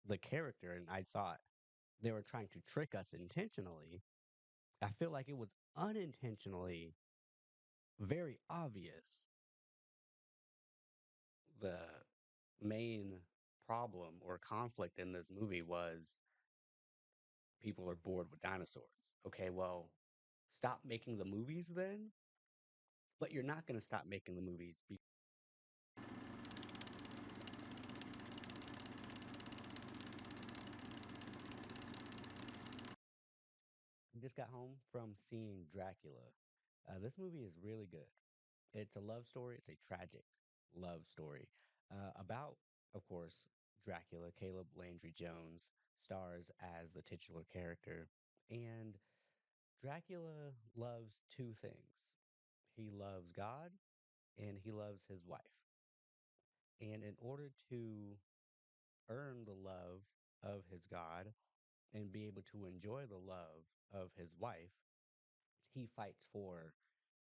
the character, and I thought they were trying to trick us intentionally. I feel like it was unintentionally very obvious. The main problem or conflict in this movie was people are bored with dinosaurs. Okay, well, stop making the movies then, but you're not going to stop making the movies. I just got home from seeing Dracula. This movie is really good. It's a love story. It's a tragic love story about, of course, Dracula. Caleb Landry Jones stars as the titular character. And Dracula loves two things, he loves God and he loves his wife. And in order to earn the love of his God and be able to enjoy the love of his wife, he fights for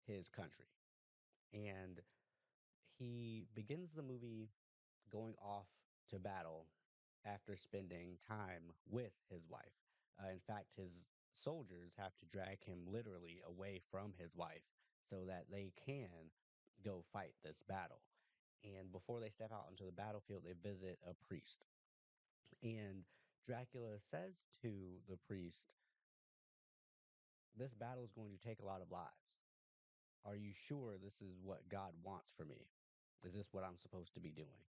his country. And he begins the movie going off to battle after spending time with his wife. In fact, his soldiers have to drag him literally away from his wife so that they can go fight this battle. And before they step out into the battlefield, they visit a priest. And Dracula says to the priest, "This battle is going to take a lot of lives. Are you sure this is what God wants for me? Is this what I'm supposed to be doing?"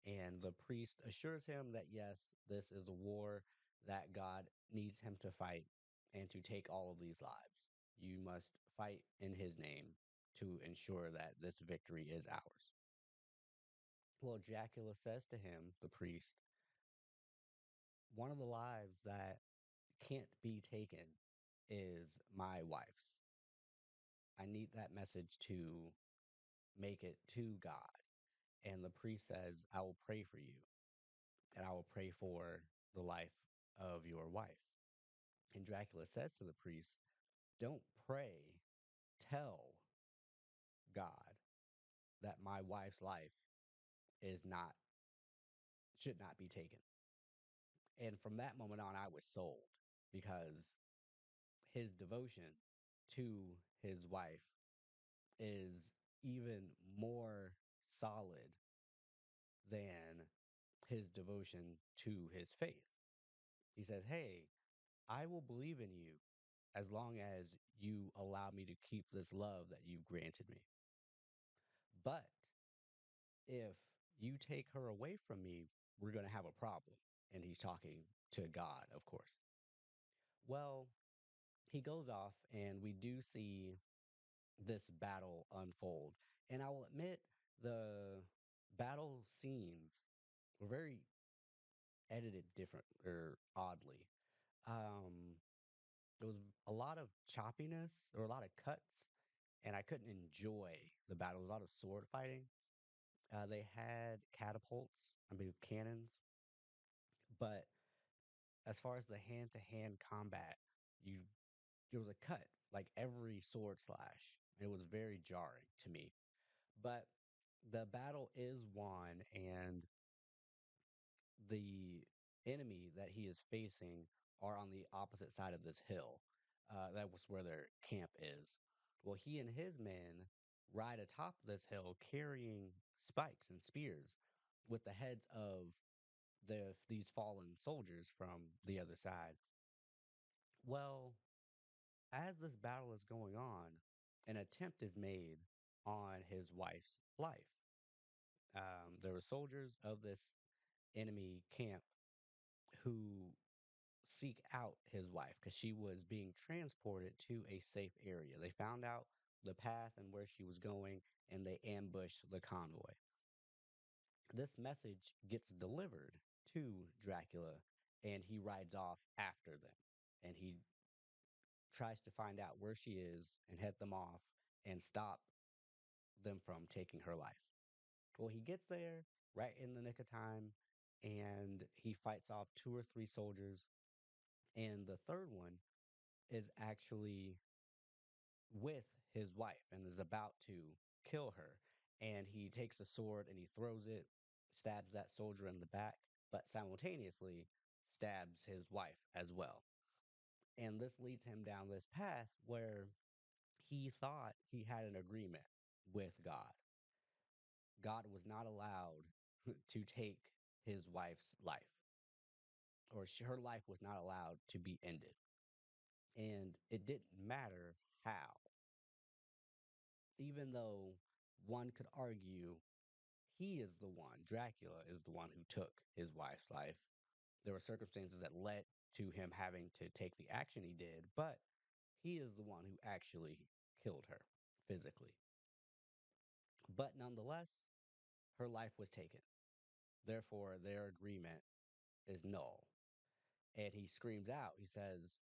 And the priest assures him that yes, this is a war that God needs him to fight and to take all of these lives. You must fight in his name to ensure that this victory is ours. Well, Dracula says to him, the priest, one of the lives that can't be taken is my wife's. I need that message to make it to God. And the priest says, I will pray for you and I will pray for the life of your wife. And Dracula says to the priest, don't pray, tell God that my wife's life is not, should not be taken. And from that moment on, I was sold because his devotion to his wife is even more solid than his devotion to his faith. He says, hey, I will believe in you as long as you allow me to keep this love that you've granted me. But if you take her away from me, we're going to have a problem. And he's talking to God, of course. Well, he goes off, and we do see this battle unfold. And I will admit, the battle scenes were very edited different or oddly. Um, there was a lot of choppiness or a lot of cuts, and I couldn't enjoy the battle. There was a lot of sword fighting. They had catapults, I mean cannons, but as far as the hand-to-hand combat, you there was a cut like every sword slash. It was very jarring to me. But the battle is won, and the enemy that he is facing are on the opposite side of this hill. That was where their camp is. Well, he and his men ride atop this hill carrying spikes and spears with the heads of these fallen soldiers from the other side. Well, as this battle is going on, an attempt is made on his wife's life. There were soldiers of this enemy camp who seek out his wife because she was being transported to a safe area. They found out the path and where she was going, and they ambushed the convoy. This message gets delivered to Dracula, and he rides off after them. And he tries to find out where she is and head them off and stop them from taking her life. Well, he gets there right in the nick of time, and he fights off two or three soldiers. And the third one is actually with his wife and is about to kill her. And he takes a sword and he throws it, stabs that soldier in the back, but simultaneously, stabs his wife as well. And this leads him down this path where he thought he had an agreement with God. God was not allowed to take his wife's life, or her life was not allowed to be ended. And it didn't matter how, even though one could argue he is the one, Dracula is the one who took his wife's life. There were circumstances that led to him having to take the action he did, but he is the one who actually killed her physically. But nonetheless, her life was taken. Therefore, their agreement is null. And he screams out, he says,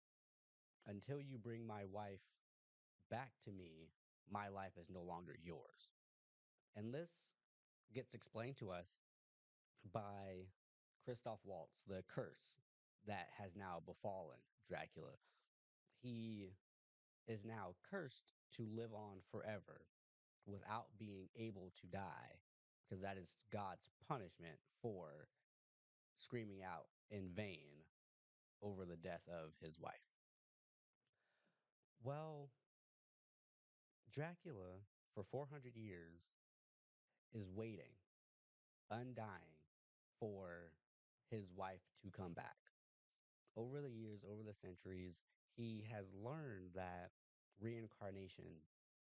"Until you bring my wife back to me, my life is no longer yours." And this gets explained to us by Christoph Waltz, the curse that has now befallen Dracula. He is now cursed to live on forever without being able to die, because that is God's punishment for screaming out in vain over the death of his wife. Well, Dracula, for 400 years, is waiting, undying, for his wife to come back. Over the years, over the centuries, he has learned that reincarnation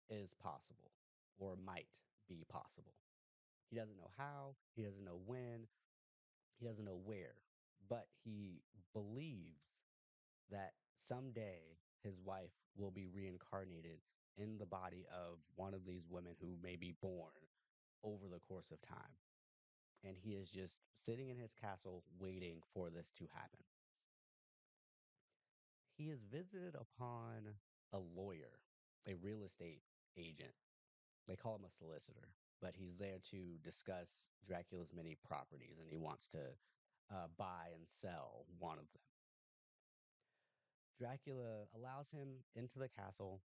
is possible or might be possible. He doesn't know how, he doesn't know when, he doesn't know where, but he believes that someday his wife will be reincarnated in the body of one of these women who may be born over the course of time. And he is just sitting in his castle waiting for this to happen. He is visited upon a lawyer, a real estate agent. They call him a solicitor, but he's there to discuss Dracula's many properties and he wants to buy and sell one of them. Dracula allows him into the castle,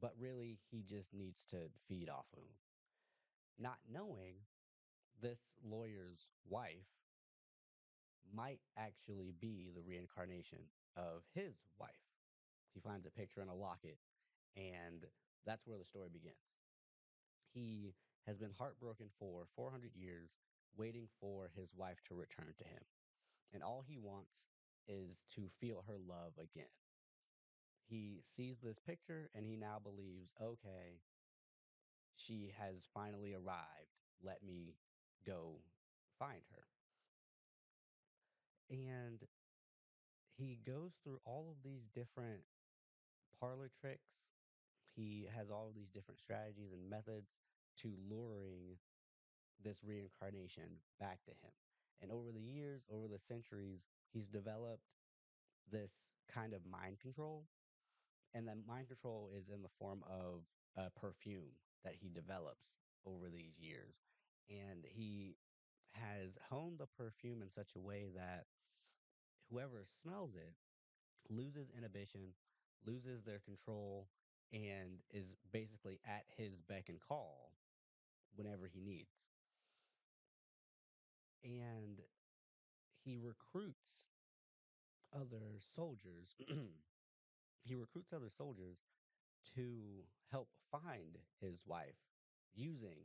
but really he just needs to feed off of him. Not knowing this lawyer's wife might actually be the reincarnation of his wife. He finds a picture in a locket, and that's where the story begins. He has been heartbroken for 400 years, waiting for his wife to return to him. And all he wants is to feel her love again. He sees this picture and he now believes, okay, she has finally arrived. Let me go find her. And he goes through all of these different parlor tricks. He has all of these different strategies and methods to luring this reincarnation back to him. And over the years, over the centuries, he's developed this kind of mind control. And that mind control is in the form of a perfume that he develops over these years. And he has honed the perfume in such a way that whoever smells it loses inhibition, loses their control, and is basically at his beck and call whenever he needs. And he recruits other soldiers. He recruits other soldiers to help find his wife using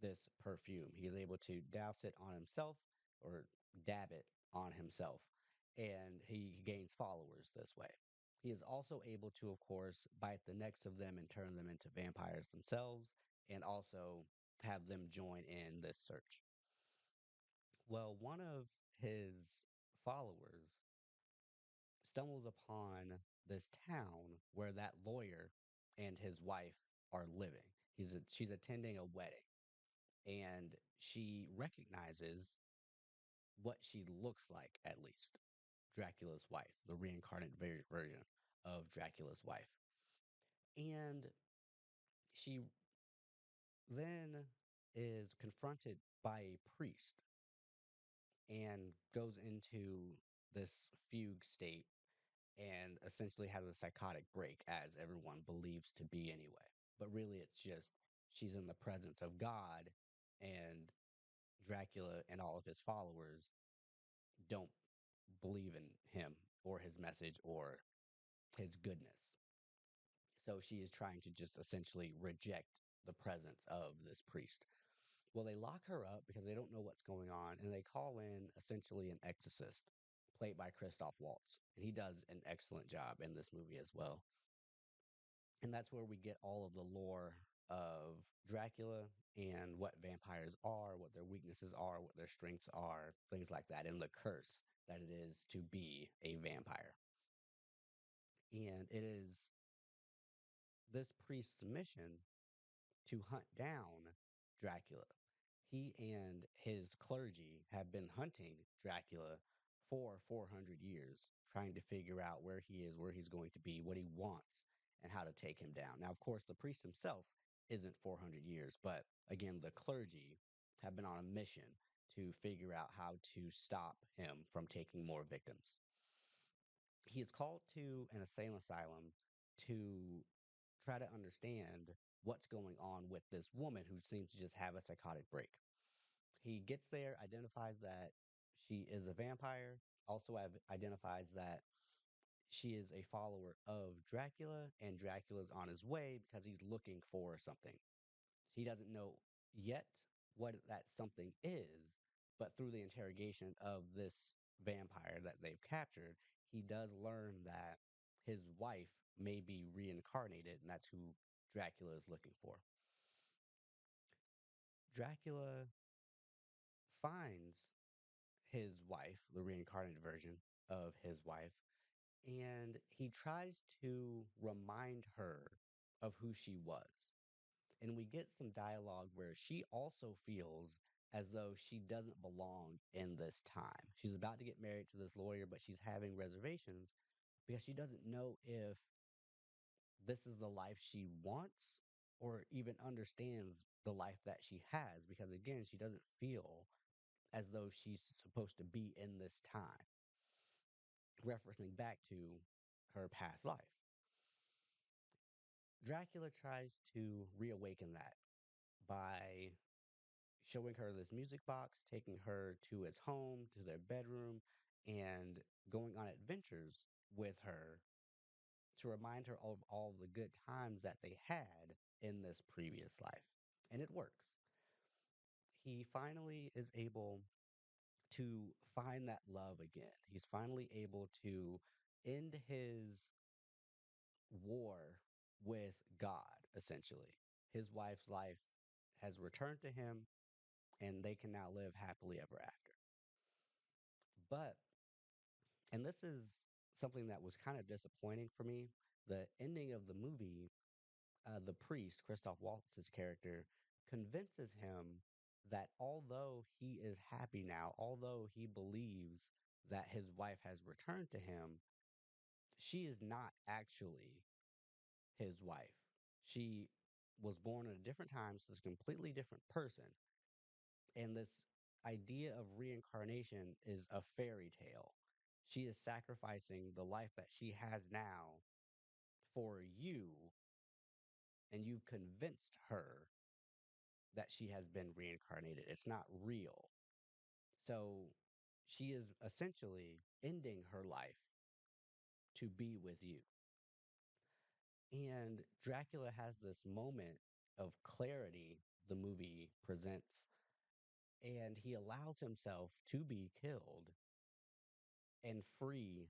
this perfume. He is able to douse it on himself or dab it on himself, and he gains followers this way. He is also able to, of course, bite the necks of them and turn them into vampires themselves, and also have them join in this search. Well, one of his followers stumbles upon this town where that lawyer and his wife are living. She's attending a wedding, and she recognizes what she looks like, at least Dracula's wife, the reincarnate version of Dracula's wife. And she then is confronted by a priest and goes into this fugue state and essentially has a psychotic break, as everyone believes to be anyway. But really, it's just she's in the presence of God, and Dracula and all of his followers don't believe in him or his message or his goodness. So she is trying to just essentially reject the presence of this priest. Well, they lock her up because they don't know what's going on, and they call in essentially an exorcist, played by Christoph Waltz. And he does an excellent job in this movie as well. And that's where we get all of the lore of Dracula and what vampires are, what their weaknesses are, what their strengths are, things like that, and the curse that it is to be a vampire. And it is this priest's mission to hunt down Dracula. He and his clergy have been hunting Dracula for 400 years, trying to figure out where he is, where he's going to be, what he wants, and how to take him down. Now, of course, the priest himself isn't 400 years, but again, the clergy have been on a mission to figure out how to stop him from taking more victims. He is called to an insane asylum to try to understand what's going on with this woman who seems to just have a psychotic break. He gets there, identifies that she is a vampire, also identifies that she is a follower of Dracula, and Dracula's on his way because he's looking for something. He doesn't know yet what that something is, but through the interrogation of this vampire that they've captured, he does learn that his wife may be reincarnated, and that's who Dracula is looking for. Dracula finds his wife, the reincarnated version of his wife, and he tries to remind her of who she was. And we get some dialogue where she also feels as though she doesn't belong in this time. She's about to get married to this lawyer, but she's having reservations because she doesn't know if this is the life she wants or even understands the life that she has, because again, she doesn't feel as though she's supposed to be in this time, referencing back to her past life. Dracula tries to reawaken that by showing her this music box, taking her to his home, to their bedroom, and going on adventures with her to remind her of all the good times that they had in this previous life. And it works. He finally is able to find that love again. He's finally able to end his war with God, essentially. His wife's life has returned to him, and they can now live happily ever after. But, and this is something that was kind of disappointing for me, the ending of the movie, the priest, Christoph Waltz's character, convinces him that although he is happy now, although he believes that his wife has returned to him, she is not actually his wife. She was born at a different time, so it's a completely different person. And this idea of reincarnation is a fairy tale. She is sacrificing the life that she has now for you, and you've convinced her that she has been reincarnated. It's not real. So she is essentially ending her life to be with you. And Dracula has this moment of clarity the movie presents, and he allows himself to be killed and free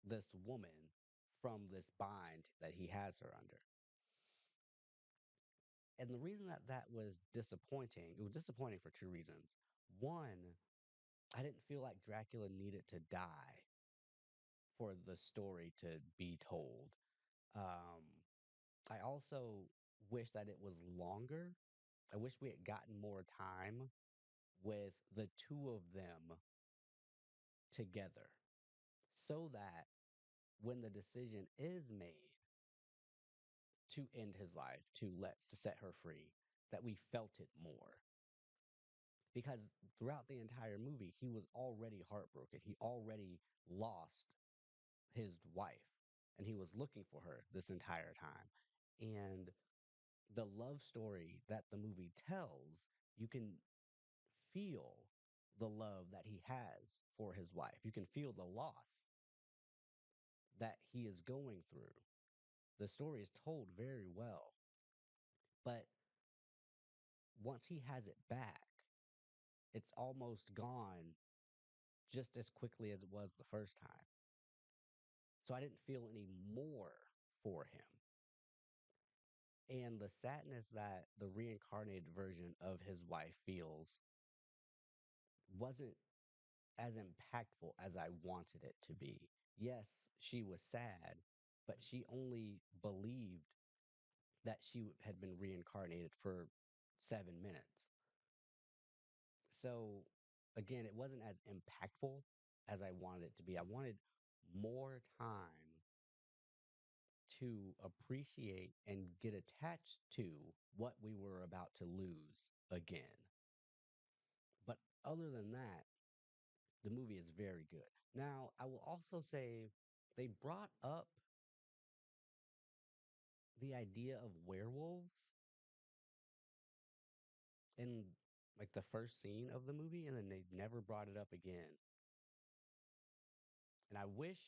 this woman from this bind that he has her under. And the reason that that was disappointing, it was disappointing for two reasons. One, I didn't feel like Dracula needed to die for the story to be told. Um, I also wish that it was longer. I wish we had gotten more time with the two of them together so that when the decision is made to end his life, to set her free, that we felt it more. Because throughout the entire movie, he was already heartbroken. He already lost his wife, and he was looking for her this entire time. And the love story that the movie tells, you can feel the love that he has for his wife. You can feel the loss that he is going through. The story is told very well, but once he has it back, it's almost gone just as quickly as it was the first time. So I didn't feel any more for him. And the sadness that the reincarnated version of his wife feels wasn't as impactful as I wanted it to be. Yes, she was sad, but she only believed that she had been reincarnated for 7 minutes. So again, it wasn't as impactful as I wanted it to be. I wanted more time to appreciate and get attached to what we were about to lose again. But other than that, the movie is very good. Now, I will also say they brought up the idea of werewolves in like the first scene of the movie, and then they never brought it up again. And I wish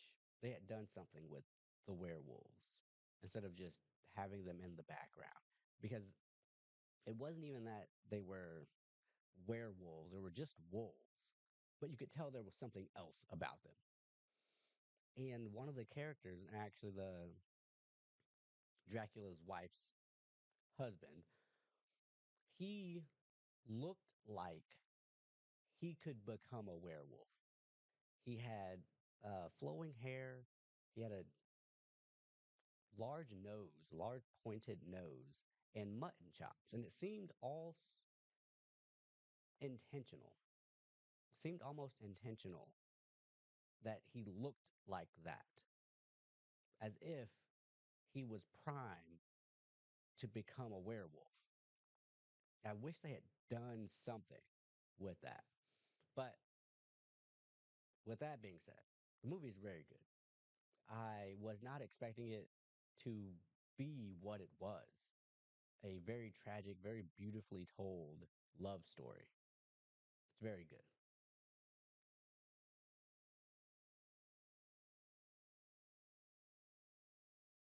they had done something with the werewolves instead of just having them in the background, because it wasn't even that they were werewolves, they were just wolves, but you could tell there was something else about them. And one of the characters, actually the Dracula's wife's husband, he looked like he could become a werewolf. He had flowing hair, he had a large nose, large pointed nose, and mutton chops. And it seemed all intentional, seemed almost intentional that he looked like that, as if he was primed to become a werewolf. I wish they had done something with that. But with that being said, the movie is very good. I was not expecting it to be what it was, a very tragic, very beautifully told love story. It's very good.